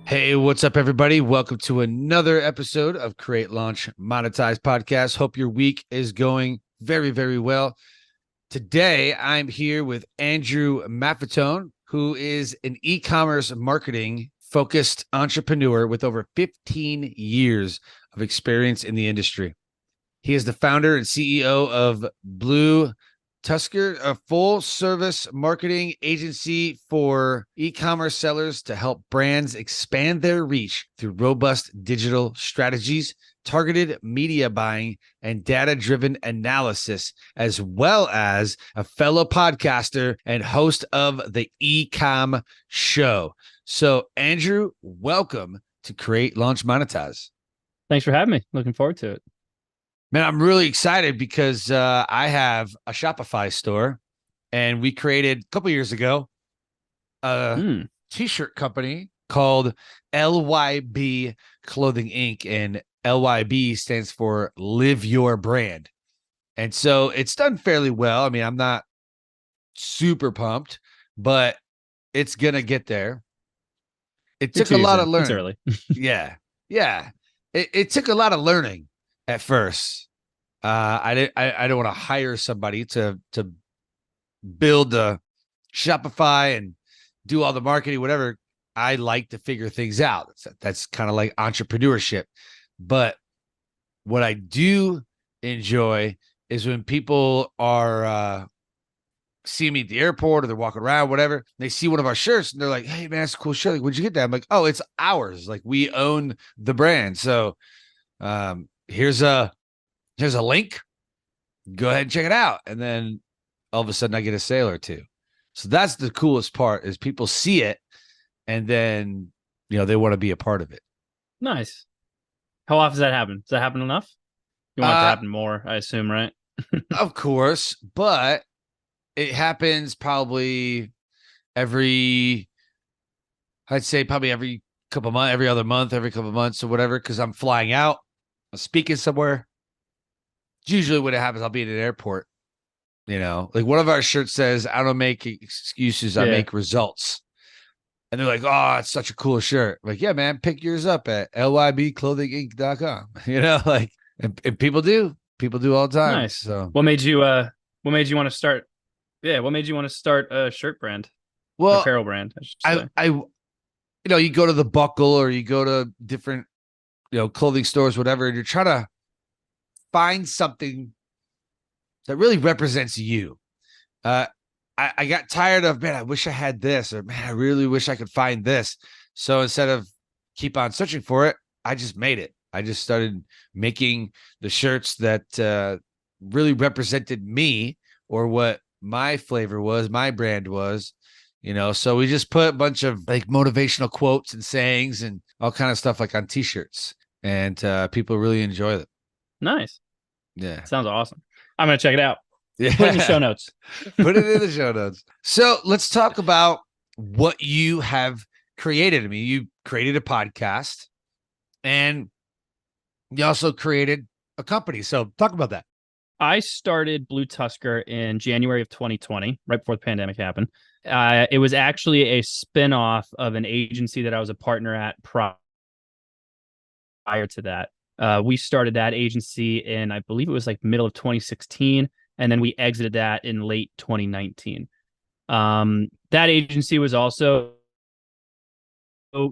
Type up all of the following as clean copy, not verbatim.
Hey, what's up, everybody? Welcome to another episode of Create, Launch, Monetize podcast. Hope your week is going very, very well. Today, I'm here with Andrew Maffettone, who is an e-commerce marketing focused entrepreneur with over 15 years of experience in the industry. He is the founder and CEO of BlueTuskr, a full service marketing agency for e-commerce sellers to help brands expand their reach through robust digital strategies, targeted media buying, and data-driven analysis, as well as a fellow podcaster and host of the E-comm Show. So, Andrew, welcome to Create, Launch, Monetize. Thanks for having me. Looking forward to it. Man, I'm really excited because I have a Shopify store, and we created a couple years ago a t-shirt company called LYB Clothing Inc. And LYB stands for Live Your Brand. And so it's done fairly well. I mean, I'm not super pumped, but it's going to get there. It took a lot of It's learning. early. Yeah. It took a lot of learning at first. I don't want to hire somebody to build a Shopify and do all the marketing, whatever. I like to figure things out. That's kind of like entrepreneurship. But what I do enjoy is when people are see me at the airport or they're walking around, whatever. They see one of our shirts and they're like, "Hey, man, that's a cool shirt. Like, where'd you get that?" I'm like, "Oh, it's ours. Like, we own the brand." So here's a link. Go ahead and check it out. And then all of a sudden I get a sale or two. So that's the coolest part is people see it and then, they want to be a part of it. Nice. How often does that happen? Does that happen enough? You want it to happen more, I assume, right? Of course, but it happens probably I'd say probably every couple months, every other month, every couple months or whatever, because I'm flying out, I'm speaking somewhere. Usually when it happens, I'll be at an airport. Like one of our shirts says, "I don't make excuses, I make results." And they're like, "Oh, it's such a cool shirt." I'm like, "Yeah, man, pick yours up at lybclothinginc.com." And people do all the time. Nice. So what made you want to start? Yeah. What made you want to start a shirt brand? well, Apparel brand, I should say. I you go to the Buckle or you go to different, clothing stores, whatever, and you're trying to find something that really represents you. I got tired of, man, I wish I had this, or man, I really wish I could find this. So instead of keep on searching for it, I just made it. I just started making the shirts that really represented me or what my flavor was, my brand was, so we just put a bunch of like motivational quotes and sayings and all kind of stuff like on t-shirts, and people really enjoy it. Nice. Yeah. Sounds awesome. I'm going to check it out. Yeah. Put it in the show notes. Put it in the show notes. So let's talk about what you have created. I mean, you created a podcast and you also created a company. So talk about that. I started BlueTuskr in January of 2020, right before the pandemic happened. It was actually a spinoff of an agency that I was a partner at prior to that. We started that agency in, I believe it was like middle of 2016, and then we exited that in late 2019. That agency was also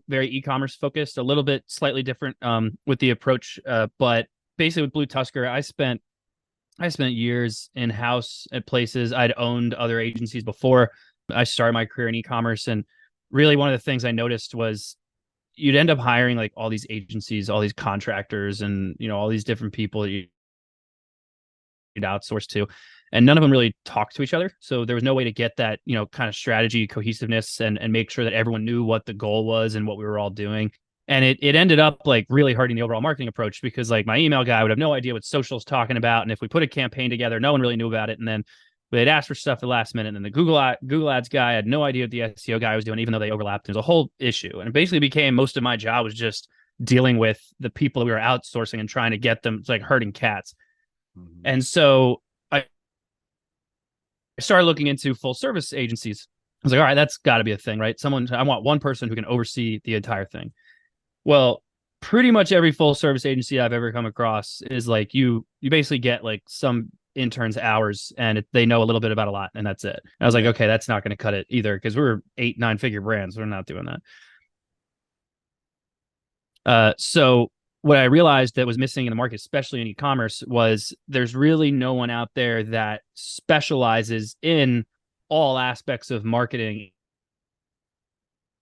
very e-commerce focused, a little bit slightly different with the approach, but basically with BlueTuskr, I spent years in-house at places. I'd owned other agencies before I started my career in e-commerce. And really one of the things I noticed was you'd end up hiring like all these agencies, all these contractors, and, all these different people you'd outsource to, and none of them really talked to each other. So there was no way to get that, kind of strategy, cohesiveness, and make sure that everyone knew what the goal was and what we were all doing. And it ended up like really hurting the overall marketing approach because like my email guy would have no idea what social's talking about. And if we put a campaign together, no one really knew about it. And then they'd ask for stuff at the last minute. And then the Google Ads guy had no idea what the SEO guy was doing, even though they overlapped. There's a whole issue. And it basically became most of my job was just dealing with the people that we were outsourcing and trying to get them. It's like herding cats. Mm-hmm. And so I started looking into full service agencies. I was like, all right, that's got to be a thing, right? I want one person who can oversee the entire thing. Well, pretty much every full service agency I've ever come across is like you basically get like some interns hours and they know a little bit about a lot and that's it. And I was like, okay, that's not going to cut it either because we're 8, 9 figure brands. We're not doing that. So what I realized that was missing in the market, especially in e-commerce, was there's really no one out there that specializes in all aspects of marketing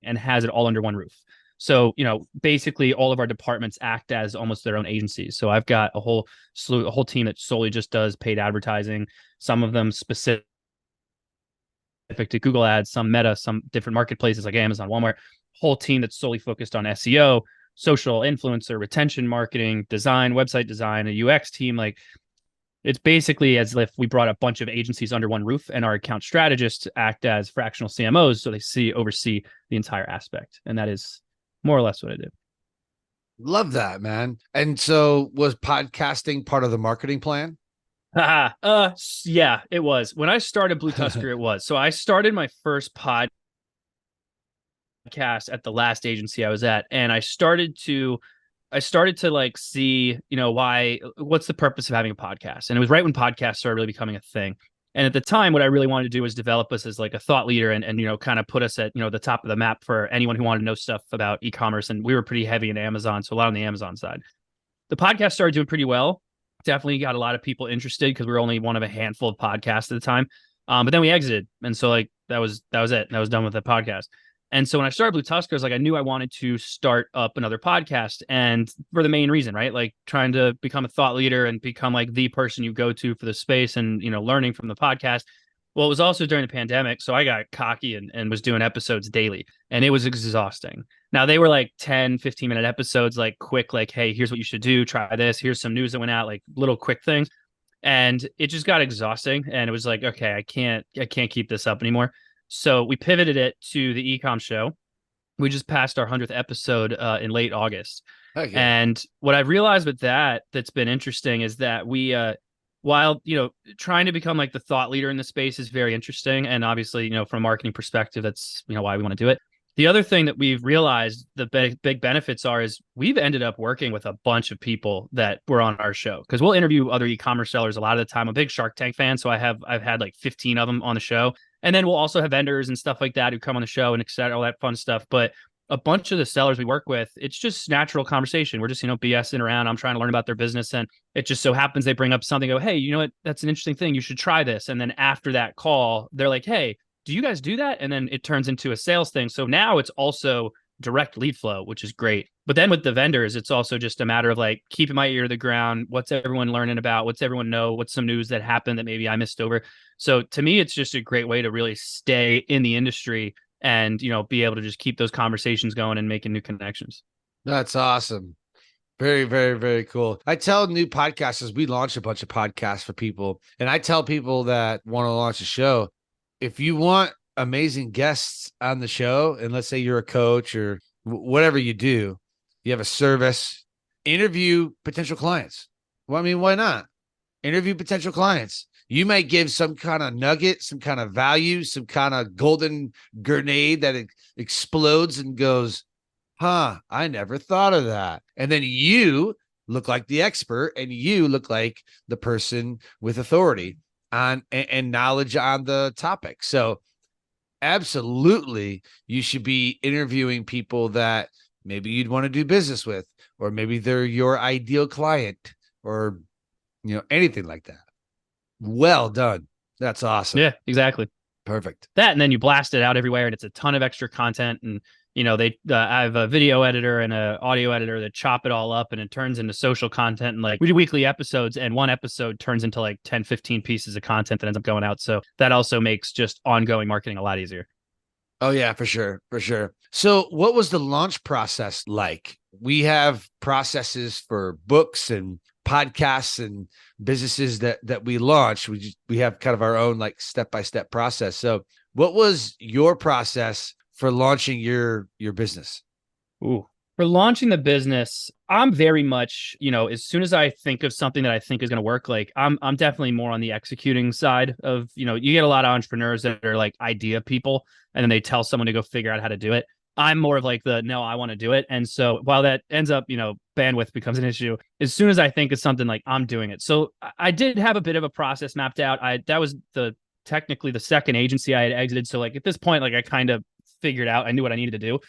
and has it all under one roof. So, basically all of our departments act as almost their own agencies. So I've got a whole team that solely just does paid advertising, some of them specific to Google ads, some Meta, some different marketplaces like Amazon, Walmart, whole team that's solely focused on SEO, social influencer, retention marketing, design, website design, a UX team. Like it's basically as if we brought a bunch of agencies under one roof and our account strategists act as fractional CMOs. So they oversee the entire aspect. And that is more or less what I do. Love that, man. And so was podcasting part of the marketing plan? Yeah, it was. When I started BlueTuskr, it was. So I started my first podcast at the last agency I was at, and I started to like see, what's the purpose of having a podcast? And it was right when podcasts started really becoming a thing. And at the time, what I really wanted to do was develop us as like a thought leader and kind of put us at, the top of the map for anyone who wanted to know stuff about e-commerce. And we were pretty heavy in Amazon, so a lot on the Amazon side. The podcast started doing pretty well. Definitely got a lot of people interested because we were only one of a handful of podcasts at the time. But then we exited. And so like that was it. That was done with the podcast. And so when I started BlueTuskr, I was like, I knew I wanted to start up another podcast. And for the main reason, right? Like trying to become a thought leader and become like the person you go to for the space and, learning from the podcast. Well, it was also during the pandemic. So I got cocky and was doing episodes daily and it was exhausting. Now they were like 10, 15-minute episodes, like quick, like, hey, here's what you should do. Try this. Here's some news that went out, like little quick things. And it just got exhausting. And it was like, okay, I can't keep this up anymore. So we pivoted it to the E-comm Show. We just passed our 100th episode in late August. Okay. And what I've realized with that's been interesting is that we, while, trying to become like the thought leader in the space is very interesting. And obviously, from a marketing perspective, that's, why we want to do it. The other thing that we've realized the big benefits is we've ended up working with a bunch of people that were on our show because we'll interview other e-commerce sellers a lot of the time. I'm a big Shark Tank fan, so I've had like 15 of them on the show. And then we'll also have vendors and stuff like that who come on the show and etc. All that fun stuff. But a bunch of the sellers we work with, it's just natural conversation. We're just, BSing around. I'm trying to learn about their business. And it just so happens they bring up something, go, hey, you know what? That's an interesting thing. You should try this. And then after that call, they're like, hey, do you guys do that? And then it turns into a sales thing. So now it's also direct lead flow, which is great. But then with the vendors, it's also just a matter of like keeping my ear to the ground. What's everyone learning about? What's everyone know? What's some news that happened that maybe I missed over? So to me, it's just a great way to really stay in the industry and, be able to just keep those conversations going and making new connections. That's awesome. Very, very, very cool. I tell new podcasters, we launch a bunch of podcasts for people. And I tell people that want to launch a show, if you want amazing guests on the show, and let's say you're a coach or whatever you do, you have a service, interview potential clients. Well, I mean, why not? Interview potential clients. You might give some kind of nugget, some kind of value, some kind of golden grenade that explodes and goes, I never thought of that. And then you look like the expert and you look like the person with authority on and knowledge on the topic. So absolutely, you should be interviewing people that maybe you'd want to do business with, or maybe they're your ideal client, or anything like that. Well done. That's awesome. Yeah, exactly. Perfect. That, and then you blast it out everywhere, and it's a ton of extra content. And I have a video editor and an audio editor that chop it all up, and it turns into social content. And like we do weekly episodes, and one episode turns into like 10, 15 pieces of content that ends up going out. So that also makes just ongoing marketing a lot easier. Oh yeah, for sure. For sure. So what was the launch process like? We have processes for books and podcasts and businesses that we launch. We have kind of our own like step-by-step process. So what was your process for launching your business? Ooh, for launching the business, I'm very much, as soon as I think of something that I think is going to work, like I'm definitely more on the executing side of, you get a lot of entrepreneurs that are like idea people, and then they tell someone to go figure out how to do it. I'm more of like no, I want to do it. And so while that ends up, bandwidth becomes an issue, as soon as I think of something, like, I'm doing it. So I did have a bit of a process mapped out. That was technically the second agency I had exited. So like at this point, like I kind of figured out, I knew what I needed to do.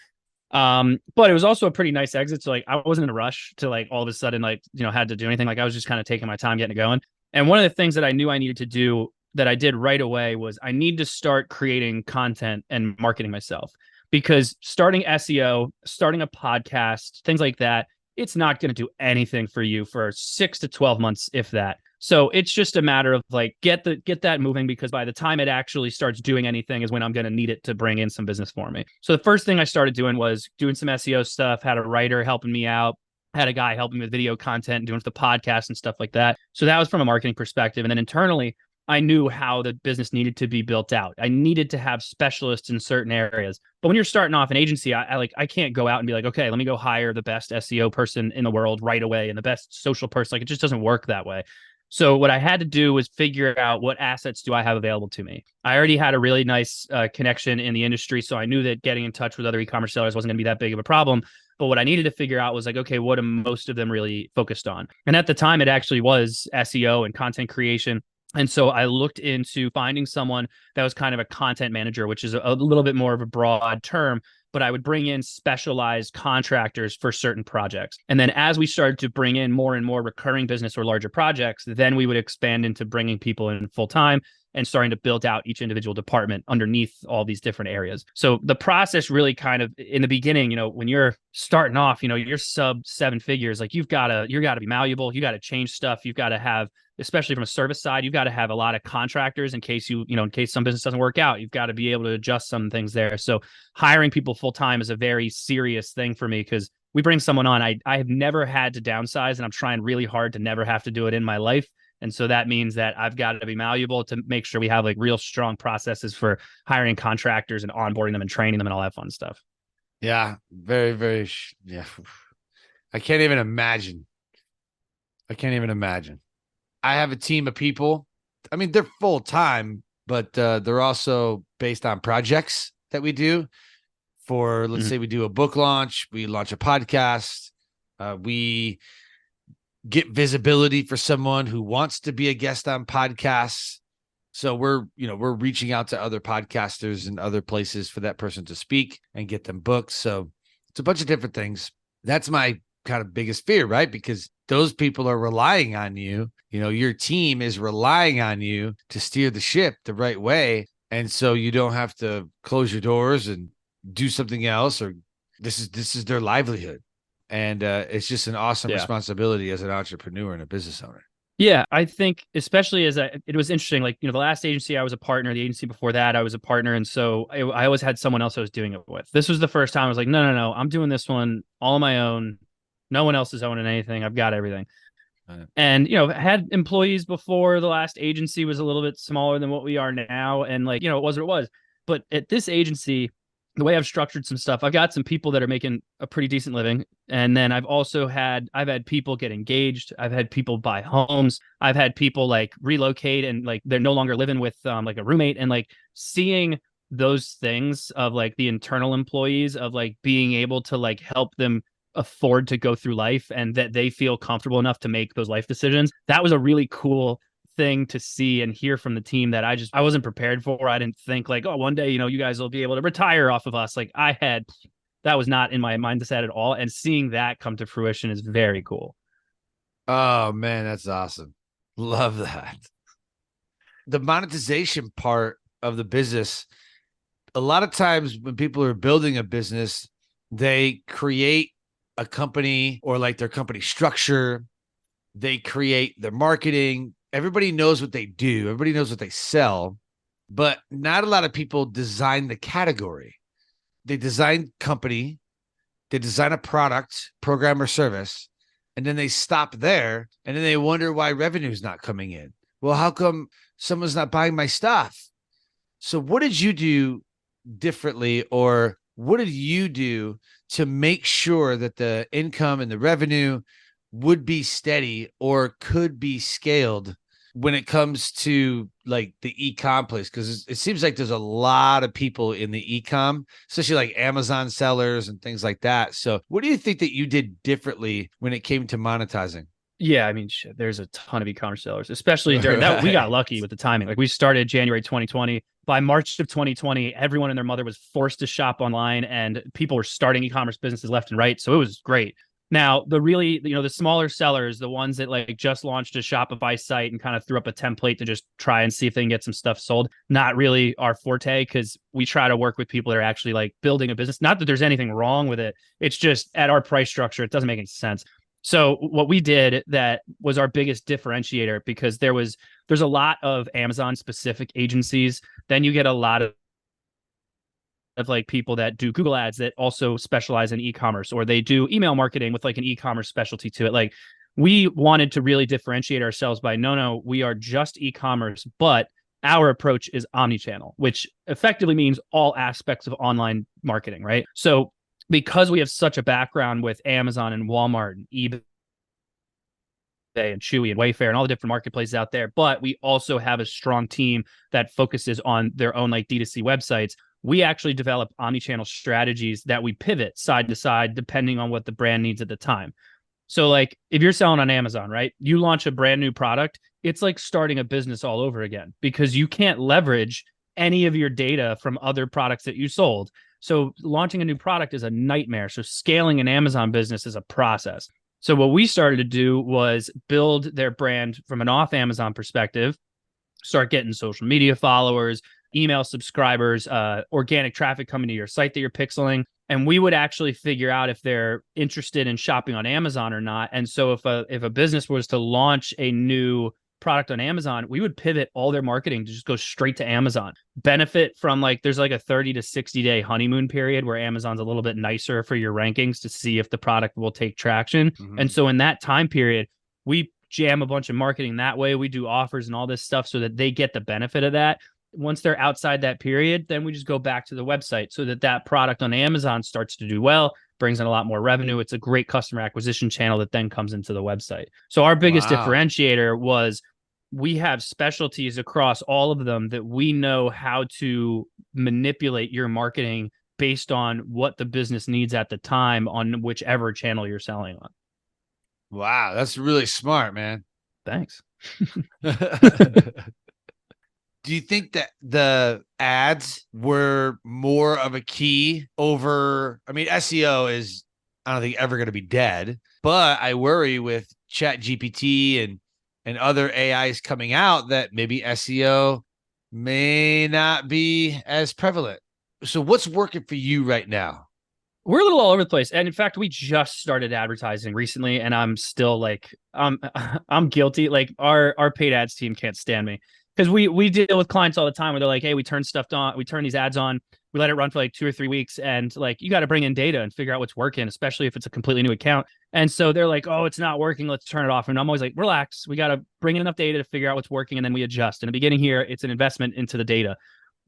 But it was also a pretty nice exit. So like I wasn't in a rush to like all of a sudden like, had to do anything. Like I was just kind of taking my time getting it going. And one of the things that I knew I needed to do that I did right away was I need to start creating content and marketing myself, because starting SEO, starting a podcast, things like that, it's not going to do anything for you for 6 to 12 months, if that. So it's just a matter of like get that moving, because by the time it actually starts doing anything is when I'm going to need it to bring in some business for me. So the first thing I started doing was doing some SEO stuff, had a writer helping me out, had a guy helping me with video content, doing the podcast and stuff like that. So that was from a marketing perspective. And then internally, I knew how the business needed to be built out. I needed to have specialists in certain areas. But when you're starting off an agency, I can't go out and be like, okay, let me go hire the best SEO person in the world right away and the best social person. Like, it just doesn't work that way. So what I had to do was figure out what assets do I have available to me. I already had a really nice connection in the industry, so I knew that getting in touch with other e-commerce sellers wasn't going to be that big of a problem. But what I needed to figure out was like, okay, what are most of them really focused on? And at the time, it actually was SEO and content creation. And so I looked into finding someone that was kind of a content manager, which is a little bit more of a broad term, but I would bring in specialized contractors for certain projects. And then as we started to bring in more and more recurring business or larger projects, then we would expand into bringing people in full time and starting to build out each individual department underneath all these different areas. So the process really kind of in the beginning, when you're starting off, you're sub 7 figures, like you gotta be malleable. You got to change stuff. You've got to have, especially from a service side, you've got to have a lot of contractors in case in case some business doesn't work out. You've got to be able to adjust some things there. So hiring people full time is a very serious thing for me, because we bring someone on. I have never had to downsize, and I'm trying really hard to never have to do it in my life. And so that means that I've got to be malleable to make sure we have like real strong processes for hiring contractors and onboarding them and training them and all that fun stuff. Yeah, very, very. Yeah, I can't even imagine. I have a team of people. I mean, they're full time, but they're also based on projects that we do. For let's say we do a book launch, we launch a podcast, we get visibility for someone who wants to be a guest on podcasts. So we're reaching out to other podcasters and other places for that person to speak and get them booked. So it's a bunch of different things. That's my kind of biggest fear, right? Because those people are relying on you. Your team is relying on you to steer the ship the right way. And so you don't have to close your doors and do something else, or this is their livelihood. And it's just an awesome responsibility as an entrepreneur and a business owner. Yeah, I think especially it was interesting, like, the last agency I was a partner, the agency before that I was a partner. And so I always had someone else I was doing it with. This was the first time I was like, no, I'm doing this one all on my own. No one else is owning anything. I've got everything. And, had employees before. The last agency was a little bit smaller than what we are now. And like, it was what it was. But at this agency, the way I've structured some stuff, I've got some people that are making a pretty decent living. And then I've had people get engaged. I've had people buy homes. I've had people like relocate, and like they're no longer living with like a roommate. And like seeing those things of like the internal employees, of like being able to like help them afford to go through life, and that they feel comfortable enough to make those life decisions. That was a really cool thing to see and hear from the team that I wasn't prepared for. I didn't think like, oh, one day, you guys will be able to retire off of us. Like that was not in my mindset at all. And seeing that come to fruition is very cool. Oh man, that's awesome. Love that. The monetization part of the business, a lot of times when people are building a business, they create a company, or like their company structure, they create their marketing. Everybody knows what they do. Everybody knows what they sell, but not a lot of people design the category. They design company, they design a product, program, or service, and then they stop there, and then they wonder why revenue is not coming in. Well, how come someone's not buying my stuff? So what did you do differently, or what did you do to make sure that the income and the revenue would be steady or could be scaled when it comes to like the e-com place? Because it seems like there's a lot of people in the e-com, especially like Amazon sellers and things like that. So what do you think that you did differently when it came to monetizing? Yeah, I mean, shit, there's a ton of e-commerce sellers, especially during that. We got Right. lucky with the timing. Like we started January 2020. By March of 2020, everyone and their mother was forced to shop online, and people were starting e-commerce businesses left and right. So it was great. Now, the really, the smaller sellers, the ones that like just launched a Shopify site and kind of threw up a template to just try and see if they can get some stuff sold, not really our forte, because we try to work with people that are actually like building a business. Not that there's anything wrong with it. It's just at our price structure, it doesn't make any sense. So what we did that was our biggest differentiator, because there's a lot of Amazon specific agencies. Then you get a lot of like people that do Google ads that also specialize in e-commerce, or they do email marketing with like an e-commerce specialty to it. Like we wanted to really differentiate ourselves by no, we are just e-commerce, but our approach is omni-channel, which effectively means all aspects of online marketing, right? So because we have such a background with Amazon and Walmart and eBay and Chewy and Wayfair and all the different marketplaces out there, but we also have a strong team that focuses on their own like D2C websites. We actually develop omni-channel strategies that we pivot side to side depending on what the brand needs at the time. So like if you're selling on Amazon, right? You launch a brand new product, it's like starting a business all over again, because you can't leverage any of your data from other products that you sold. So launching a new product is a nightmare. So scaling an Amazon business is a process. So what we started to do was build their brand from an off Amazon perspective, start getting social media followers, email subscribers, organic traffic coming to your site that you're pixeling. And we would actually figure out if they're interested in shopping on Amazon or not. And so if a business was to launch a new product on Amazon, we would pivot all their marketing to just go straight to Amazon. Benefit from like there's like a 30 to 60 day honeymoon period where Amazon's a little bit nicer for your rankings to see if the product will take traction. Mhm. And so in that time period, we jam a bunch of marketing that way. We do offers and all this stuff so that they get the benefit of that. Once they're outside that period, then we just go back to the website so that that product on Amazon starts to do well, brings in a lot more revenue. It's a great customer acquisition channel that then comes into the website. So our biggest Wow. differentiator was we have specialties across all of them that we know how to manipulate your marketing based on what the business needs at the time on whichever channel you're selling on. Wow, that's really smart, man. Thanks. Do you think that the ads were more of a key over? I mean, SEO is, I don't think, ever going to be dead, but I worry with Chat GPT and other AIs coming out that maybe SEO may not be as prevalent. So what's working for you right now? We're a little all over the place. And in fact, we just started advertising recently, and I'm still like, I'm guilty. Like our paid ads team can't stand me, because we deal with clients all the time where they're like, hey, we turn these ads on, we let it run for like 2 or 3 weeks, and like you got to bring in data and figure out what's working, especially if it's a completely new account. And so they're like, oh, it's not working, let's turn it off. And I'm always like, relax, we got to bring in enough data to figure out what's working, and then we adjust. In the beginning here, it's an investment into the data.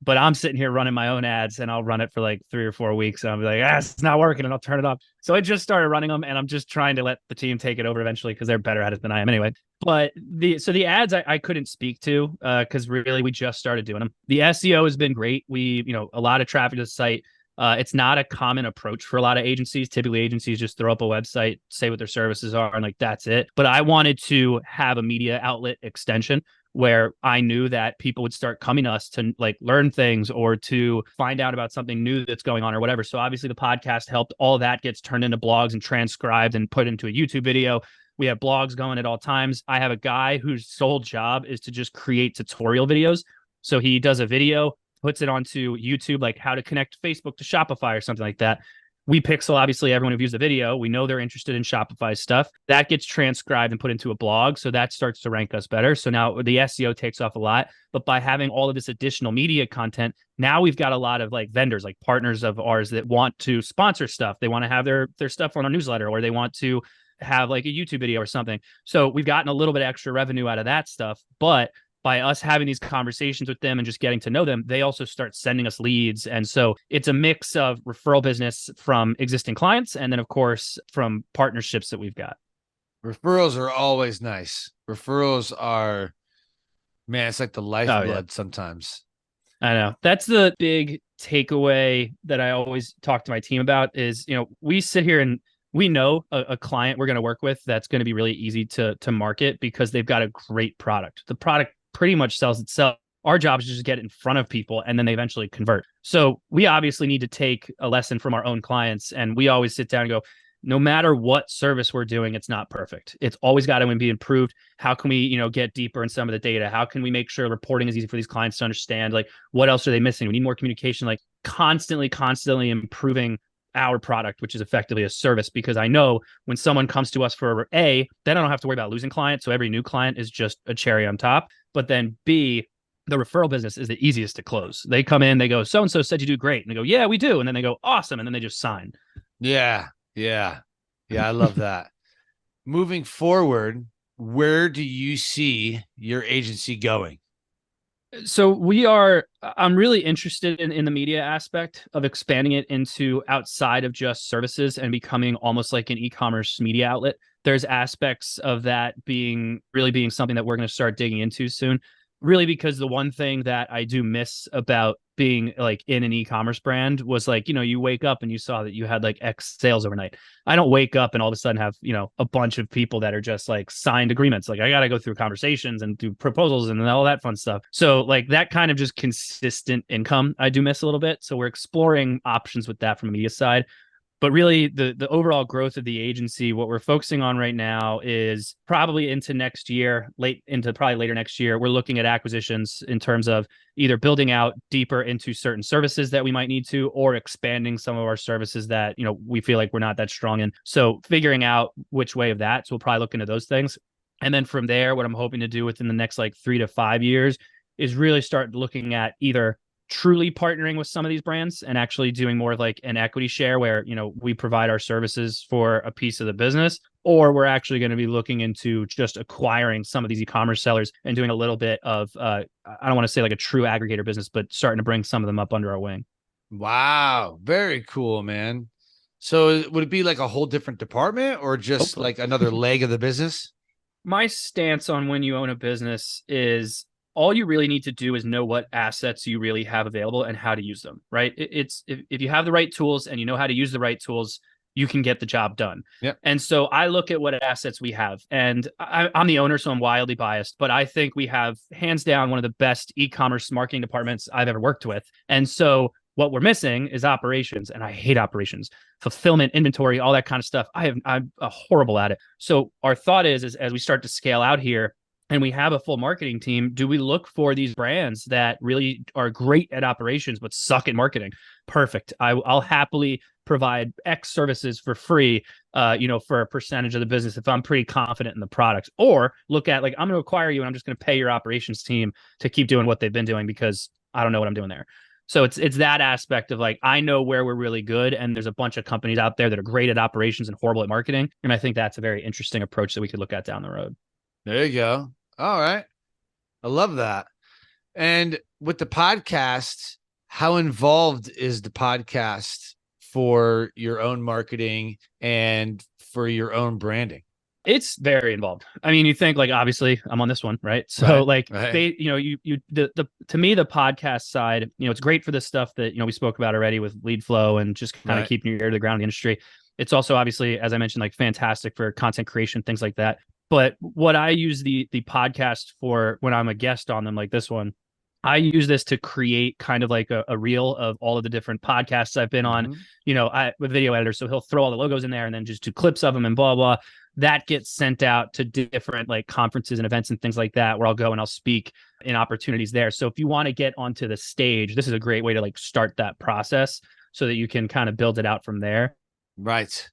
But I'm sitting here running my own ads, and I'll run it for like 3 or 4 weeks, and I'll be like, it's not working, and I'll turn it off. So I just started running them, and I'm just trying to let the team take it over eventually, because they're better at it than I am anyway. But the ads I couldn't speak to, because really we just started doing them. The SEO has been great. We, a lot of traffic to the site. It's not a common approach for a lot of agencies. Typically agencies just throw up a website, say what their services are, and like that's it. But I wanted to have a media outlet extension where I knew that people would start coming to us to like learn things or to find out about something new that's going on or whatever. So obviously the podcast helped. All that gets turned into blogs and transcribed and put into a YouTube video. We have blogs going at all times. I have a guy whose sole job is to just create tutorial videos. So he does a video, puts it onto YouTube, like how to connect Facebook to Shopify or something like that. We pixel, obviously, everyone who views the video. We know they're interested in Shopify stuff. That gets transcribed and put into a blog. So that starts to rank us better. So now the SEO takes off a lot. But by having all of this additional media content, now we've got a lot of like vendors, like partners of ours that want to sponsor stuff. They want to have their stuff on our newsletter, or they want to have like a YouTube video or something. So we've gotten a little bit extra revenue out of that stuff. But by us having these conversations with them and just getting to know them, they also start sending us leads. And so it's a mix of referral business from existing clients, and then of course from partnerships that we've got. Referrals are always nice. Referrals are Man, it's like the Oh yeah. lifeblood sometimes. I know. That's the big takeaway that I always talk to my team about is, we sit here and we know a client we're going to work with that's going to be really easy to market because they've got a great product. The product pretty much sells itself. Our job is just to get it in front of people and then they eventually convert. So we obviously need to take a lesson from our own clients. And we always sit down and go, no matter what service we're doing, it's not perfect. It's always got to be improved. How can we, get deeper in some of the data? How can we make sure reporting is easy for these clients to understand? Like, what else are they missing? We need more communication, like constantly improving our product, which is effectively a service, because I know when someone comes to us for A, then I don't have to worry about losing clients. So every new client is just a cherry on top. But then B, the referral business is the easiest to close. They come in, they go, so-and-so said you do great. And they go, yeah, we do. And then they go, awesome. And then they just sign. Yeah. Yeah. Yeah. I love that. Moving forward, where do you see your agency going? So I'm really interested in the media aspect of expanding it into outside of just services and becoming almost like an e-commerce media outlet. There's aspects of that being something that we're going to start digging into soon. Really, because the one thing that I do miss about being like in an e-commerce brand was like, you wake up and you saw that you had like X sales overnight. I don't wake up and all of a sudden have, a bunch of people that are just like signed agreements. Like I got to go through conversations and do proposals and all that fun stuff. So like that kind of just consistent income I do miss a little bit. So we're exploring options with that from the media side. But really, the overall growth of the agency, what we're focusing on right now is probably into next year, probably later next year. We're looking at acquisitions in terms of either building out deeper into certain services that we might need to, or expanding some of our services that, we feel like we're not that strong in. So figuring out which way of that. So we'll probably look into those things. And then from there, what I'm hoping to do within the next like 3 to 5 years is really start looking at either truly partnering with some of these brands and actually doing more like an equity share where, we provide our services for a piece of the business, or we're actually going to be looking into just acquiring some of these e-commerce sellers and doing a little bit of, I don't want to say like a true aggregator business, but starting to bring some of them up under our wing. Wow. Very cool, man. So would it be like a whole different department or just Hopefully. like another leg of the business? My stance on when you own a business is all you really need to do is know what assets you really have available and how to use them, right? It's if you have the right tools and you know how to use the right tools, you can get the job done. Yep. And so I look at what assets we have, and I'm the owner, so I'm wildly biased, but I think we have hands down one of the best e-commerce marketing departments I've ever worked with. And so what we're missing is operations, and I hate operations, fulfillment, inventory, all that kind of stuff. I'm horrible at it. So our thought is as we start to scale out here, and we have a full marketing team, do we look for these brands that really are great at operations but suck at marketing? Perfect. I'll happily provide X services for free, for a percentage of the business if I'm pretty confident in the product. Or look at like, I'm going to acquire you and I'm just going to pay your operations team to keep doing what they've been doing because I don't know what I'm doing there. So it's that aspect of like, I know where we're really good, and there's a bunch of companies out there that are great at operations and horrible at marketing. And I think that's a very interesting approach that we could look at down the road. There you go. All right. I love that. And with the podcast, how involved is the podcast for your own marketing and for your own branding? It's very involved. I mean, you think like obviously I'm on this one, right? So Right. they, to me the podcast side, it's great for the stuff that we spoke about already with lead flow and just kind of keeping your ear to the ground in the industry. It's also obviously, as I mentioned, like fantastic for content creation, things like that. But what I use the podcast for when I'm a guest on them, like this one, I use this to create kind of like a reel of all of the different podcasts I've been on, with video editors. So he'll throw all the logos in there and then just do clips of them and blah, blah. That gets sent out to different like conferences and events and things like that, where I'll go and I'll speak in opportunities there. So if you want to get onto the stage, this is a great way to like start that process so that you can kind of build it out from there. Right.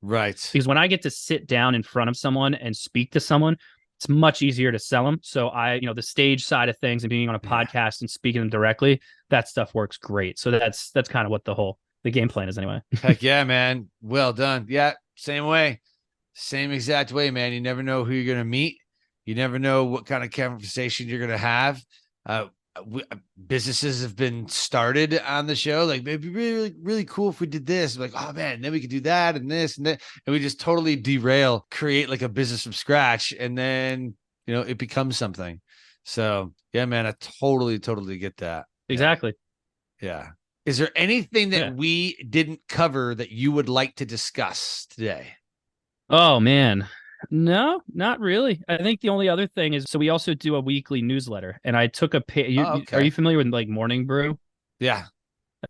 Because when I get to sit down in front of someone and speak to someone, it's much easier to sell them. So the stage side of things and being on a podcast and speaking to them directly, that stuff works great. So that's kind of what the game plan is anyway. Heck yeah, man. Well done. Yeah. Same way. Same exact way, man. You never know who you're going to meet. You never know what kind of conversation you're going to have. Businesses have been started on the show. Like, it'd be really, really cool if we did this. Like, oh man, then we could do that and this and that. And we just totally create like a business from scratch. And then, it becomes something. So yeah, man, I totally get that. Exactly. Yeah. Is there anything that Yeah. we didn't cover that you would like to discuss today? Oh man. No, not really. I think the only other thing is, so we also do a weekly newsletter, and I took a Oh, are okay. you familiar with like Morning Brew Yeah.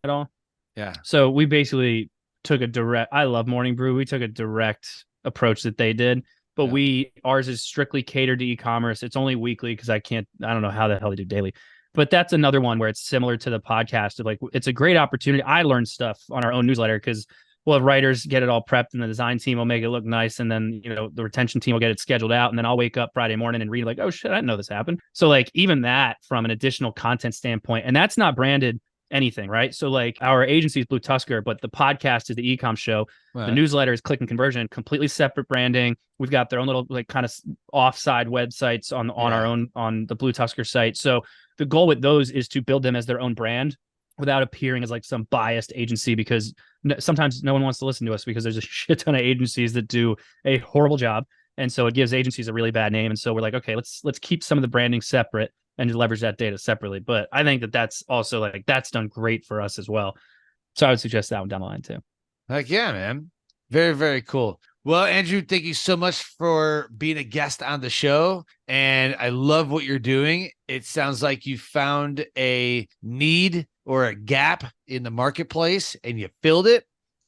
at all? Yeah. So we basically took a direct, I love Morning Brew. We took a direct approach that they did, but Yeah. ours is strictly catered to e-commerce. It's only weekly because I don't know how the hell they do daily. But that's another one where it's similar to the podcast of like, it's a great opportunity. I learned stuff on our own newsletter because we'll have writers get it all prepped and the design team will make it look nice. And then, the retention team will get it scheduled out. And then I'll wake up Friday morning and read like, oh shit, I didn't know this happened. So like even that from an additional content standpoint, and that's not branded anything, right? So like our agency is BlueTuskr, but the podcast is the E-comm Show. Right. The newsletter is Click and Conversion, completely separate branding. We've got their own little like kind of offside websites on our own on the BlueTuskr site. So the goal with those is to build them as their own brand without appearing as like some biased agency, because sometimes no one wants to listen to us because there's a shit ton of agencies that do a horrible job. And so it gives agencies a really bad name. And so we're like, okay, let's keep some of the branding separate and leverage that data separately. But I think that that's also like, that's done great for us as well. So I would suggest that one down the line too. Like, yeah, man. Very cool. Well, Andrew, thank you so much for being a guest on the show. And I love what you're doing. It sounds like you found a need or a gap in the marketplace and you filled it.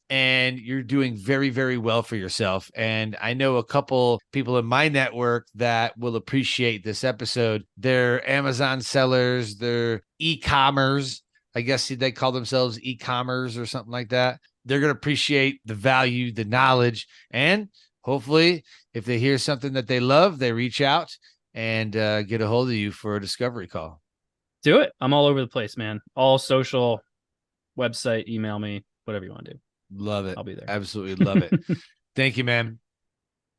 And you're doing very well for yourself. And I know a couple people in my network that will appreciate this episode. They're Amazon sellers, they're e-commerce. I guess they call themselves e-commerce or something like that. They're going to appreciate the value, the knowledge, and hopefully if they hear something that they love, they reach out and get a hold of you for a discovery call. Do it. I'm all over the place, man. All social, website, email me, whatever you want to do. Love it. I'll be there. Absolutely love it. Thank you, man.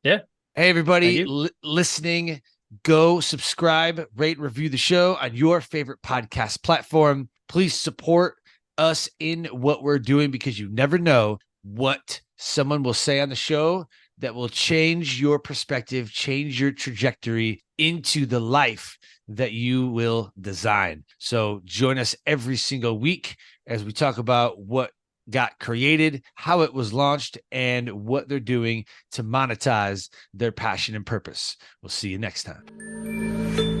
Yeah. Hey, everybody listening, go subscribe, rate, review the show on your favorite podcast platform. Please support us in what we're doing, because you never know what someone will say on the show that will change your perspective, change your trajectory into the life that you will design. So join us every single week as we talk about what got created, how it was launched, and what they're doing to monetize their passion and purpose. We'll see you next time.